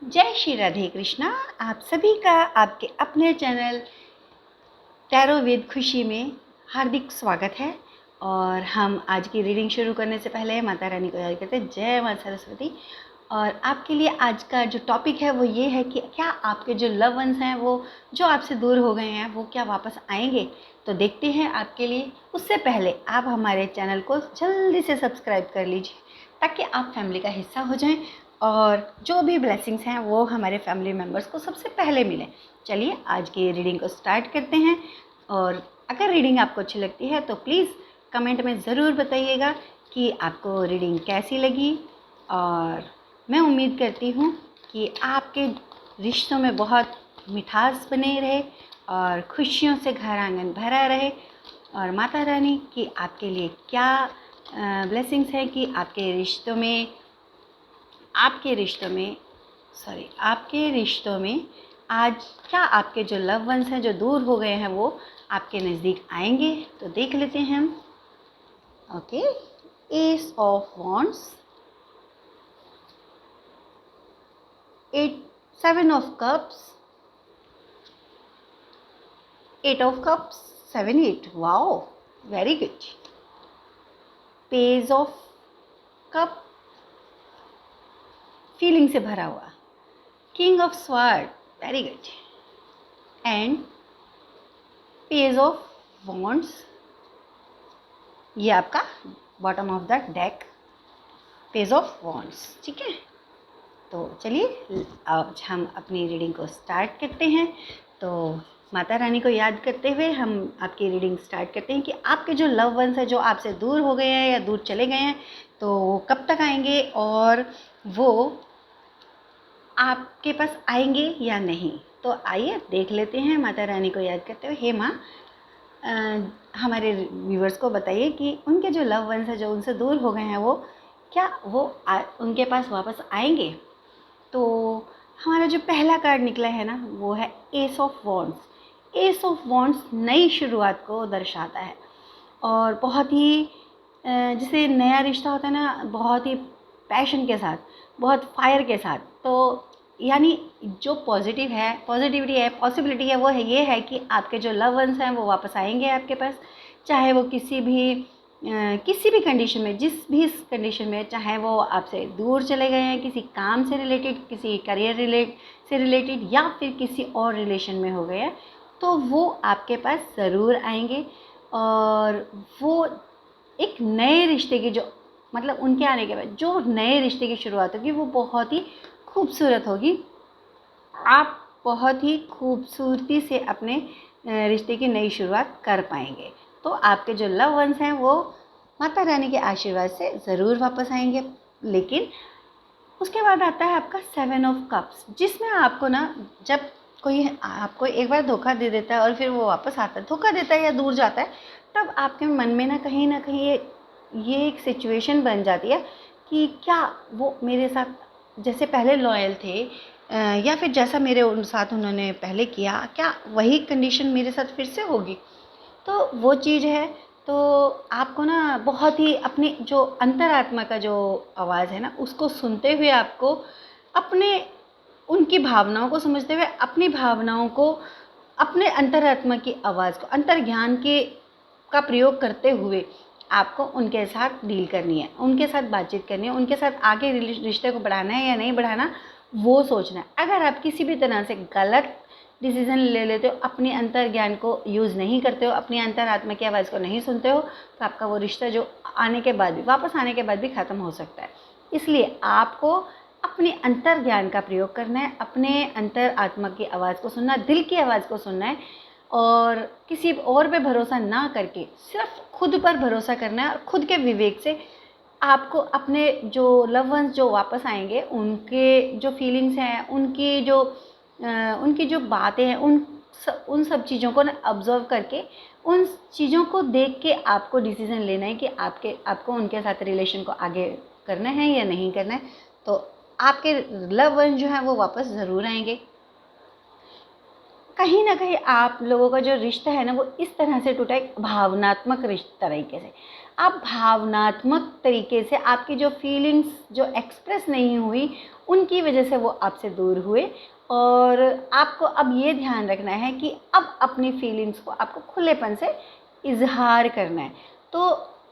जय श्री राधे कृष्णा। आप सभी का आपके अपने चैनल टैरो विद खुशी में हार्दिक स्वागत है। और हम आज की रीडिंग शुरू करने से पहले माता रानी को याद करते हैं, जय माता सरस्वती। और आपके लिए आज का जो टॉपिक है वो ये है कि क्या आपके जो लव वंस हैं वो जो आपसे दूर हो गए हैं वो क्या वापस आएंगे। तो देखते हैं आपके लिए। उससे पहले आप हमारे चैनल को जल्दी से सब्सक्राइब कर लीजिए ताकि आप फैमिली का हिस्सा हो जाएं और जो भी ब्लेसिंग्स हैं वो हमारे फैमिली मेम्बर्स को सबसे पहले मिलें। चलिए आज की रीडिंग को स्टार्ट करते हैं। और अगर रीडिंग आपको अच्छी लगती है तो प्लीज़ कमेंट में ज़रूर बताइएगा कि आपको रीडिंग कैसी लगी। और मैं उम्मीद करती हूँ कि आपके रिश्तों में बहुत मिठास बने रहे और खुशियों से घर आंगन भरा रहे। और माता रानी की आपके लिए क्या ब्लेसिंग्स है कि आपके रिश्तों में आज क्या आपके जो लव वंस हैं जो दूर हो गए हैं वो आपके नज़दीक आएंगे। तो देख लेते हैं हम। Okay, S of wands, 7 of cups, 8 of cups, 7 8, wow very good. Page of cup, feeling से भरा हुआ। King of sword, very good. And page of wands, ये आपका bottom of the deck, page of wands. ठीक है, तो चलिए आज हम अपनी रीडिंग को स्टार्ट करते हैं। तो माता रानी को याद करते हुए हम आपकी रीडिंग स्टार्ट करते हैं कि आपके जो लव वंस हैं जो आपसे दूर हो गए हैं या दूर चले गए हैं तो वो कब तक आएंगे और वो आपके पास आएंगे या नहीं। तो आइए देख लेते हैं। माता रानी को याद करते हुए, हे माँ हमारे व्यूवर्स को बताइए कि उनके जो लव वंस हैं जो उनसे दूर हो गए हैं वो क्या उनके पास वापस आएंगे। तो हमारा जो पहला कार्ड निकला है ना वो है S of wands. S of wands नई शुरुआत को दर्शाता है और बहुत ही जैसे नया रिश्ता होता है ना, बहुत ही पैशन के साथ, बहुत फायर के साथ। तो यानी जो पॉजिटिविटी है, पॉसिबिलिटी है वो है ये है कि आपके जो लव वंस हैं वो वापस आएंगे आपके पास, चाहे वो किसी भी कंडीशन में, जिस भी कंडीशन में, चाहे वो आपसे दूर चले गए हैं किसी काम से रिलेटेड, किसी करियर से रिलेटेड या फिर किसी और रिलेशन में हो गए हैं, तो वो आपके पास ज़रूर आएंगे। और वो एक नए रिश्ते की जो मतलब उनके आने के बाद जो नए रिश्ते की शुरुआत होगी वो बहुत ही खूबसूरत होगी। आप बहुत ही खूबसूरती से अपने रिश्ते की नई शुरुआत कर पाएंगे। तो आपके जो लव वंस हैं वो माता रानी के आशीर्वाद से ज़रूर वापस आएंगे। लेकिन उसके बाद आता है आपका 7 ऑफ कप्स, जिसमें आपको ना जब कोई आपको एक बार धोखा दे देता है और फिर वो वापस आता है, धोखा देता है या दूर जाता है, तब आपके मन में ना कहीं ये एक सिचुएशन बन जाती है कि क्या वो मेरे साथ जैसे पहले लॉयल थे या फिर जैसा मेरे साथ उन्होंने पहले किया, क्या वही कंडीशन मेरे साथ फिर से होगी। तो वो चीज़ है। तो आपको ना बहुत ही अपनी जो अंतरात्मा का जो आवाज़ है ना उसको सुनते हुए आपको अपने उनकी भावनाओं को समझते हुए अपनी भावनाओं को, अपने अंतरात्मा की आवाज़ को, अंतर्ज्ञान के का प्रयोग करते हुए आपको उनके साथ डील करनी है, उनके साथ बातचीत करनी है, उनके साथ आगे रिश्ते को बढ़ाना है या नहीं बढ़ाना वो सोचना है। अगर आप किसी भी तरह से गलत डिसीज़न ले लेते हो, अपने अंतर ज्ञान को यूज़ नहीं करते हो, अपनी अंतरात्मा की आवाज़ को नहीं सुनते हो, तो आपका वो रिश्ता जो आने के बाद भी, वापस आने के बाद भी ख़त्म हो सकता है। इसलिए आपको अपने अंतर ज्ञान का प्रयोग करना है, अपने अंतर आत्मा की आवाज़ को सुनना, दिल की आवाज़ को सुनना है और किसी और पे भरोसा ना करके सिर्फ खुद पर भरोसा करना है। और खुद के विवेक से आपको अपने जो लव वंस जो वापस आएंगे उनके जो फीलिंग्स हैं, उनकी जो बातें हैं, उन सब चीज़ों को ना ऑब्जर्व करके, उन चीज़ों को देख के आपको डिसीज़न लेना है कि आपको उनके साथ रिलेशन को आगे करना है या नहीं करना है। तो आपके लव वन जो है वो वापस ज़रूर आएंगे। कहीं ना कहीं आप लोगों का जो रिश्ता है ना वो इस तरह से टूटा है, भावनात्मक रिश्ता तरीके से। आप भावनात्मक तरीके से आपकी जो फीलिंग्स जो एक्सप्रेस नहीं हुई, उनकी वजह से वो आपसे दूर हुए। और आपको अब ये ध्यान रखना है कि अब अपनी फीलिंग्स को आपको खुलेपन से इजहार करना है। तो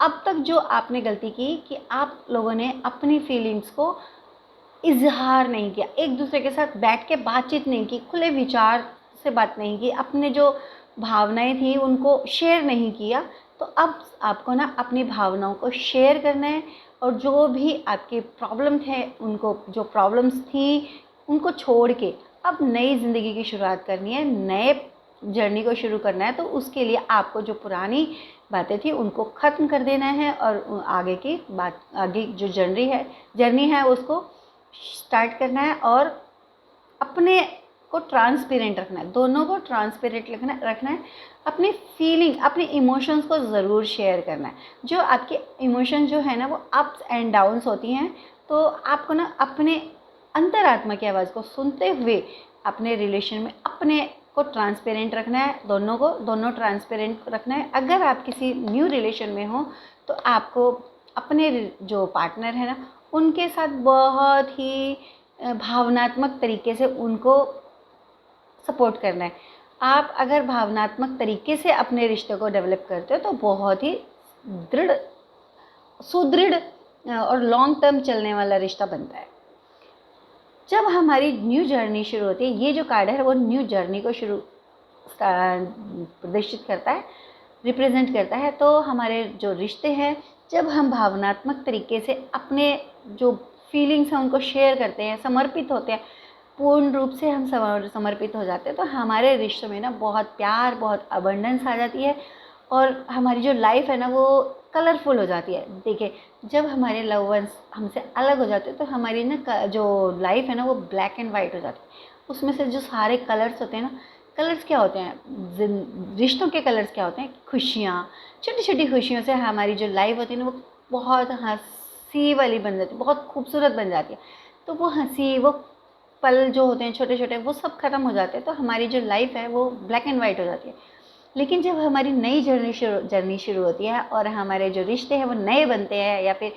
अब तक जो आपने गलती की कि आप लोगों ने अपनी फीलिंग्स को इजहार नहीं किया, एक दूसरे के साथ बैठ के बातचीत नहीं की, खुले विचार से बात नहीं की, अपने जो भावनाएं थी उनको शेयर नहीं किया। तो अब आपको ना अपनी भावनाओं को शेयर करना है, और जो भी आपके प्रॉब्लम थे, उनको जो प्रॉब्लम्स थी उनको छोड़ के अब नई ज़िंदगी की शुरुआत करनी है, नए जर्नी को शुरू करना है। तो उसके लिए आपको जो पुरानी बातें थी उनको ख़त्म कर देना है, और आगे की बात, आगे जो जर्नी है उसको स्टार्ट करना है। और अपने को ट्रांसपेरेंट रखना है, दोनों को ट्रांसपेरेंट रखना है। अपनी फीलिंग, अपने इमोशंस को ज़रूर शेयर करना है। जो आपके इमोशन जो है ना वो अप्स एंड डाउन्स होती हैं, तो आपको ना अपने अंतरात्मा की आवाज़ को सुनते हुए अपने रिलेशन में अपने को ट्रांसपेरेंट रखना है, दोनों ट्रांसपेरेंट रखना है। अगर आप किसी न्यू रिलेशन में हो तो आपको अपने जो पार्टनर है ना उनके साथ बहुत ही भावनात्मक तरीके से उनको सपोर्ट करना है। आप अगर भावनात्मक तरीके से अपने रिश्ते को डेवलप करते हो तो बहुत ही सुदृढ़ और लॉन्ग टर्म चलने वाला रिश्ता बनता है। जब हमारी न्यू जर्नी शुरू होती है, ये जो कार्ड है वो न्यू जर्नी को प्रदर्शित करता है, रिप्रेजेंट करता है। तो हमारे जो रिश्ते हैं, जब हम भावनात्मक तरीके से अपने जो फीलिंग्स हैं उनको शेयर करते हैं, समर्पित होते हैं, पूर्ण रूप से हम समर्पित हो जाते हैं, तो हमारे रिश्तों में ना बहुत प्यार, बहुत अबंडेंस आ जाती है, और हमारी जो लाइफ है ना वो कलरफुल हो जाती है। देखिए, जब हमारे लव वंस हमसे अलग हो जाते हैं तो हमारी ना जो लाइफ है ना वो ब्लैक एंड वाइट हो जाती है। उसमें से जो सारे कलर्स होते हैं ना, कलर्स क्या होते हैं, रिश्तों के कलर्स क्या होते हैं, खुशियाँ, छोटी छोटी खुशियों से हमारी जो लाइफ होती है ना वो बहुत हंसी वाली बन जाती है, बहुत खूबसूरत बन जाती है। तो वो हंसी, वो पल जो होते हैं छोटे छोटे, वो सब ख़त्म हो जाते हैं, तो हमारी जो लाइफ है वो ब्लैक एंड वाइट हो जाती है। लेकिन जब हमारी नई जर्नी शुरू होती है और हमारे जो रिश्ते हैं वो नए बनते हैं, या फिर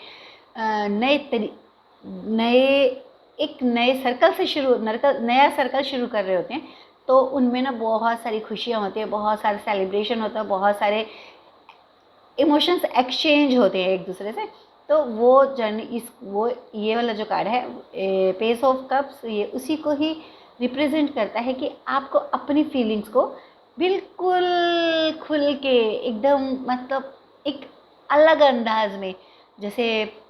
नए सर्कल से नया सर्कल शुरू कर रहे होते हैं, तो उनमें ना बहुत सारी खुशियाँ होती हैं, बहुत सारे सेलिब्रेशन होता है, बहुत सारे इमोशंस एक्सचेंज होते हैं एक दूसरे से। तो वो जर्नी ये वाला जो कार्ड है पेस ऑफ कप्स, ये उसी को ही रिप्रेजेंट करता है कि आपको अपनी फीलिंग्स को बिल्कुल खुल के एकदम, मतलब एक अलग अंदाज में, जैसे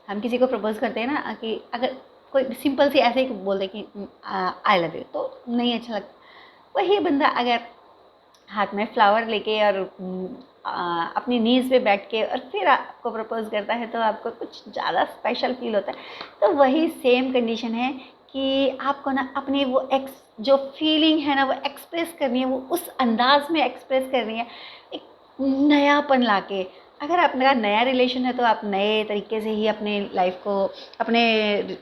हम किसी को प्रपोज करते हैं ना, कि अगर कोई सिंपल सी ऐसे ही बोल दे कि आई लव यू, तो नहीं अच्छा लगता। वही बंदा अगर हाथ में फ्लावर लेके और अपनी नीज़ पे बैठ के और फिर आपको प्रपोज करता है, तो आपको कुछ ज़्यादा स्पेशल फील होता है। तो वही सेम कंडीशन है कि आपको ना अपनी वो जो फीलिंग है ना वो एक्सप्रेस करनी है, वो उस अंदाज में एक्सप्रेस करनी है, एक नयापन लाके। अगर आपका नया रिलेशन है तो आप नए तरीके से ही अपने लाइफ को, अपने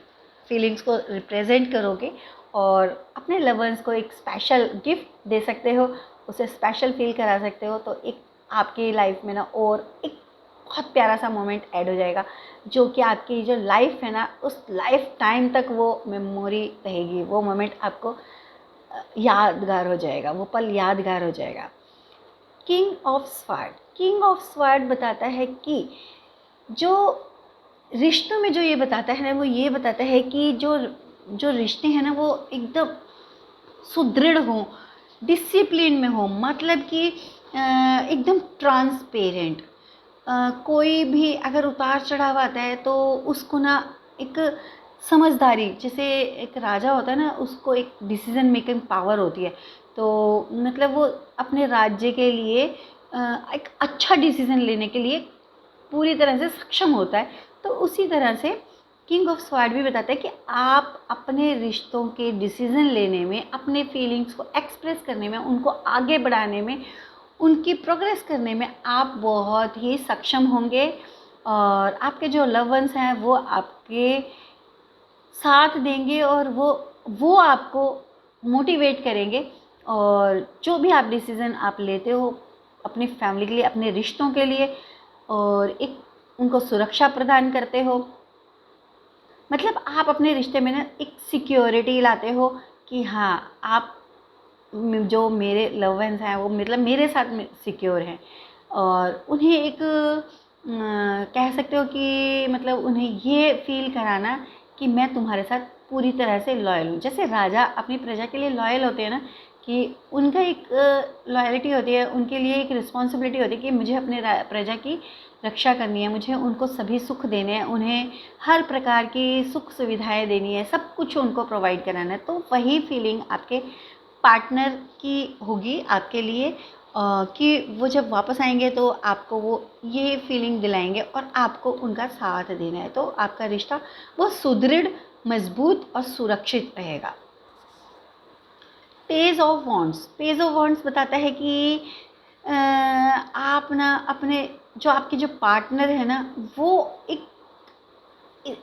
फीलिंग्स को रिप्रेजेंट करोगे, और अपने लवर्स को एक स्पेशल गिफ्ट दे सकते हो, उसे स्पेशल फील करा सकते हो। तो एक आपकी लाइफ में ना और एक बहुत प्यारा सा मोमेंट ऐड हो जाएगा, जो कि आपकी जो लाइफ है ना उस लाइफ टाइम तक वो मेमोरी रहेगी, वो मोमेंट आपको यादगार हो जाएगा, वो पल यादगार हो जाएगा। किंग ऑफ स्वार्ड बताता है कि जो रिश्तों में जो ये बताता है ना, वो ये बताता है कि जो रिश्ते हैं ना वो एकदम सुदृढ़ हों, डिसिप्लिन में हो, मतलब कि एकदम ट्रांसपेरेंट। कोई भी अगर उतार चढ़ाव आता है तो उसको ना एक समझदारी, जैसे एक राजा होता है ना, उसको एक डिसीजन मेकिंग पावर होती है, तो मतलब वो अपने राज्य के लिए एक अच्छा डिसीजन लेने के लिए पूरी तरह से सक्षम होता है। तो उसी तरह से किंग ऑफ स्वार्ड भी बताता है कि आप अपने रिश्तों के डिसीज़न लेने में, अपने फीलिंग्स को एक्सप्रेस करने में, उनको आगे बढ़ाने में, उनकी प्रोग्रेस करने में आप बहुत ही सक्षम होंगे, और आपके जो लव वंस हैं वो आपके साथ देंगे, और वो आपको मोटिवेट करेंगे, और जो भी आप डिसीज़न आप लेते हो अपनी फैमिली के लिए, अपने रिश्तों के लिए, और एक उनको सुरक्षा प्रदान करते हो। मतलब आप अपने रिश्ते में ना एक सिक्योरिटी लाते हो कि हाँ, आप जो मेरे लव वंस हैं वो मतलब मेरे साथ में सिक्योर हैं, और उन्हें एक कह सकते हो कि मतलब उन्हें ये फील कराना कि मैं तुम्हारे साथ पूरी तरह से लॉयल हूँ। जैसे राजा अपनी प्रजा के लिए लॉयल होते हैं ना, कि उनका एक लॉयल्टी होती है, उनके लिए एक रिस्पॉन्सिबिलिटी होती है कि मुझे अपने प्रजा की रक्षा करनी है, मुझे उनको सभी सुख देने हैं, उन्हें हर प्रकार की सुख सुविधाएं देनी है, सब कुछ उनको प्रोवाइड कराना है। तो वही फीलिंग आपके पार्टनर की होगी आपके लिए, कि वो जब वापस आएंगे तो आपको वो ये फीलिंग दिलाएंगे और आपको उनका साथ देना है। तो आपका रिश्ता वो सुदृढ़, मजबूत और सुरक्षित रहेगा। Page of wands, page of wands बताता है कि आप ना अपने जो आपके जो पार्टनर है ना, वो एक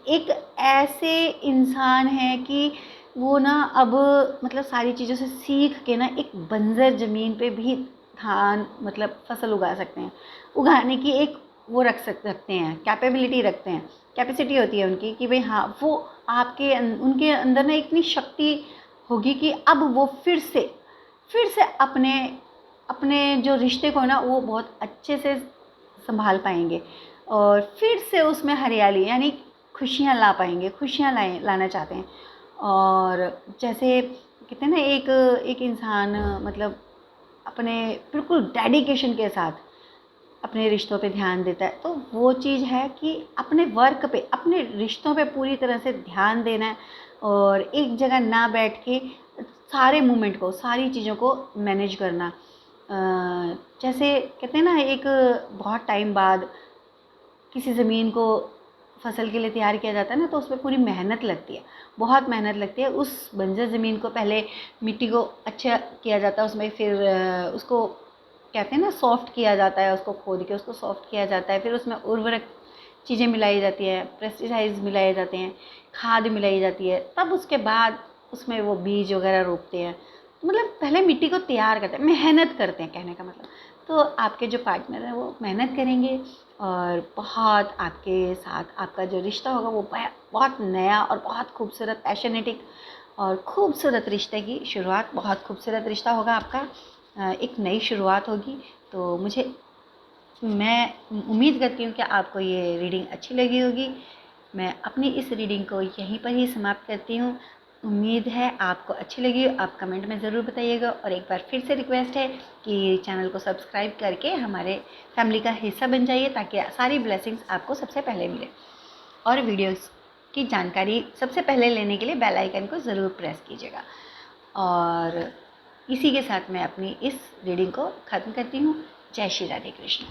एक ऐसे इंसान है कि वो ना अब मतलब सारी चीज़ों से सीख के ना एक बंजर ज़मीन पे भी धान मतलब फसल उगा सकते हैं, उगाने की एक वो रखते हैं, कैपेबिलिटी रखते हैं, कैपेसिटी होती है उनकी कि भाई हाँ, वो आपके उनके अंदर ना इतनी शक्ति होगी कि अब वो फिर से अपने अपने जो रिश्ते को ना वो बहुत अच्छे से संभाल पाएंगे, और फिर से उसमें हरियाली यानी खुशियाँ ला पाएंगे, खुशियाँ लाना चाहते हैं। और जैसे कहते हैं ना, एक एक इंसान मतलब अपने बिल्कुल डेडिकेशन के साथ अपने रिश्तों पे ध्यान देता है, तो वो चीज़ है कि अपने वर्क पे, अपने रिश्तों पे पूरी तरह से ध्यान देना है, और एक जगह ना बैठ के सारे मोमेंट को, सारी चीज़ों को मैनेज करना। जैसे कहते हैं ना, एक बहुत टाइम बाद किसी ज़मीन को फसल के लिए तैयार किया जाता है ना, तो उसमें पूरी मेहनत लगती है, बहुत मेहनत लगती है। उस बंजर ज़मीन को पहले मिट्टी को अच्छा किया जाता है, उसमें फिर उसको कहते हैं ना सॉफ्ट किया जाता है, उसको खोद के उसको सॉफ्ट किया जाता है, फिर उसमें उर्वरक चीज़ें मिलाई जाती है, पेस्टिसाइड्स मिलाए जाते हैं, खाद मिलाई जाती है, तब उसके बाद उसमें वो बीज वगैरह रोपते हैं। मतलब पहले मिट्टी को तैयार करते हैं, मेहनत करते हैं कहने का मतलब। तो आपके जो पार्टनर हैं वो मेहनत करेंगे, और बहुत आपके साथ आपका जो रिश्ता होगा वो बहुत नया और बहुत खूबसूरत, पैशनेटिक और खूबसूरत रिश्ते की शुरुआत, बहुत खूबसूरत रिश्ता होगा आपका, एक नई शुरुआत होगी। तो मैं उम्मीद करती हूँ कि आपको ये रीडिंग अच्छी लगी होगी। मैं अपनी इस रीडिंग को यहीं पर ही समाप्त करती हूँ। उम्मीद है आपको अच्छी लगी, आप कमेंट में ज़रूर बताइएगा, और एक बार फिर से रिक्वेस्ट है कि चैनल को सब्सक्राइब करके हमारे फैमिली का हिस्सा बन जाइए, ताकि सारी ब्लेसिंग्स आपको सबसे पहले मिले, और वीडियोस की जानकारी सबसे पहले लेने के लिए बेल आइकन को ज़रूर प्रेस कीजिएगा। और इसी के साथ मैं अपनी इस रीडिंग को ख़त्म करती हूँ। जय श्री राधे कृष्ण।